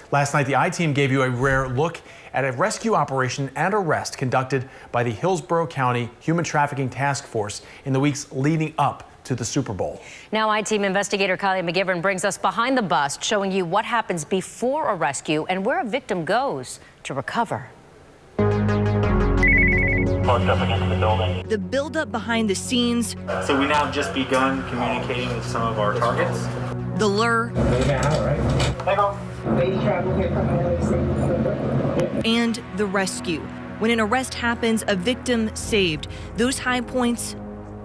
Last night, the I-Team gave you a rare look at a rescue operation and arrest conducted by the Hillsborough County Human Trafficking Task Force in the weeks leading up to the Super Bowl. Now, I-Team Investigator Kylie McGivern brings us behind the bust, showing you what happens before a rescue and where a victim goes to recover. Up against the building. The buildup behind the scenes. So we now have just begun communicating with some of our targets. The lure. And the rescue. When an arrest happens, a victim saved. Those high points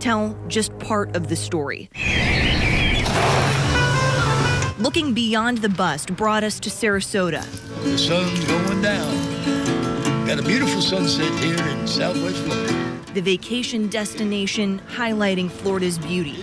tell just part of the story. Looking beyond the bust brought us to Sarasota. The sun's going down. Got a beautiful sunset here in Southwest Florida. The vacation destination highlighting Florida's beauty,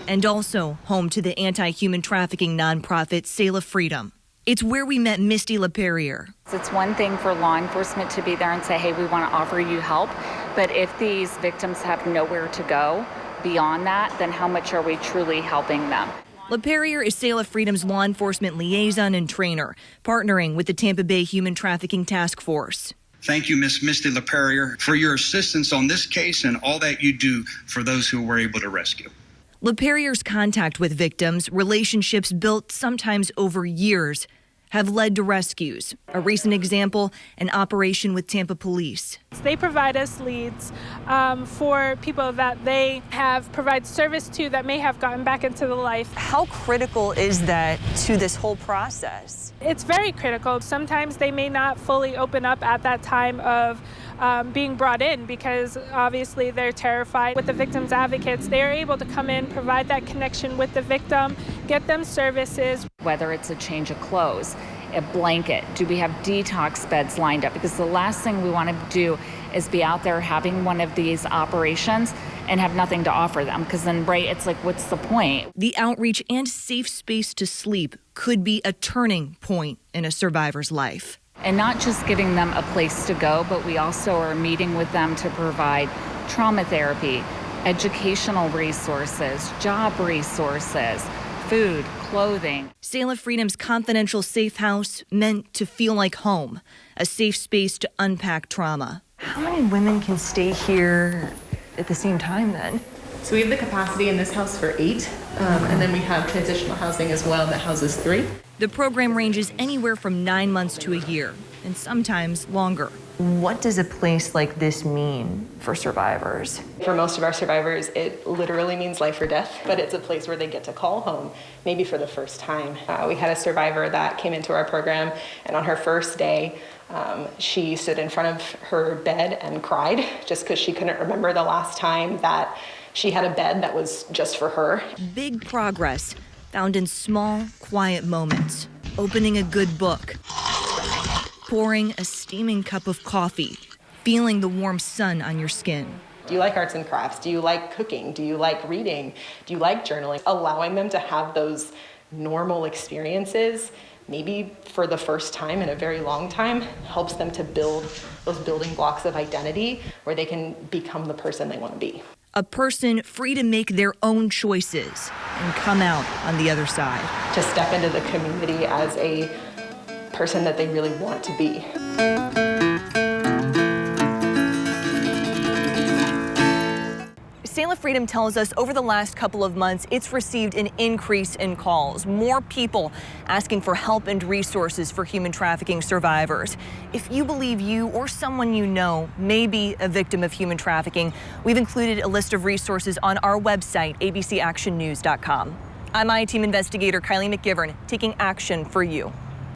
and also home to the anti-human trafficking nonprofit Sail of Freedom. It's where we met Misty LaPerriere. It's one thing for law enforcement to be there and say, hey, we want to offer you help. But if these victims have nowhere to go beyond that, then how much are we truly helping them? LaPerriere is Sail of Freedom's law enforcement liaison and trainer, partnering with the Tampa Bay Human Trafficking Task Force. Thank you, Miss Misty LaPerriere, for your assistance on this case and all that you do for those who were able to rescue. LaPerriere's contact with victims, relationships built sometimes over years, have led to rescues. A recent example, an operation with Tampa police. They provide us leads for people that they have provided service to that may have gotten back into the life. How critical is that to this whole process? It's very critical. Sometimes they may not fully open up at that time of being brought in because obviously they're terrified. With the victims advocates, they are able to come in, provide that connection with the victim, get them services. Whether it's a change of clothes, a blanket, do we have detox beds lined up? Because the last thing we want to do is be out there having one of these operations and have nothing to offer them, because then, right, it's like, what's the point? The outreach and safe space to sleep could be a turning point in a survivor's life. And not just giving them a place to go, but we also are meeting with them to provide trauma therapy, educational resources, job resources, food, clothing. Sail of Freedom's confidential safe house meant to feel like home, a safe space to unpack trauma. How many women can stay here at the same time then? So we have the capacity in this house for 8, and then we have transitional housing as well that houses 3. The program ranges anywhere from 9 months to a year, and sometimes longer. What does a place like this mean for survivors? For most of our survivors, it literally means life or death, but it's a place where they get to call home, maybe for the first time. We had a survivor that came into our program, and on her first day, she stood in front of her bed and cried just because she couldn't remember the last time that she had a bed that was just for her. Big progress found in small, quiet moments. Opening a good book, pouring a steaming cup of coffee, feeling the warm sun on your skin. Do you like arts and crafts? Do you like cooking? Do you like reading? Do you like journaling? Allowing them to have those normal experiences, maybe for the first time in a very long time, helps them to build those building blocks of identity where they can become the person they want to be. A person free to make their own choices and come out on the other side. To step into the community as a person that they really want to be. Sail of Freedom tells us over the last couple of months, it's received an increase in calls. More people asking for help and resources for human trafficking survivors. If you believe you or someone you know may be a victim of human trafficking, we've included a list of resources on our website, abcactionnews.com. I'm I-Team Investigator Kylie McGivern, taking action for you.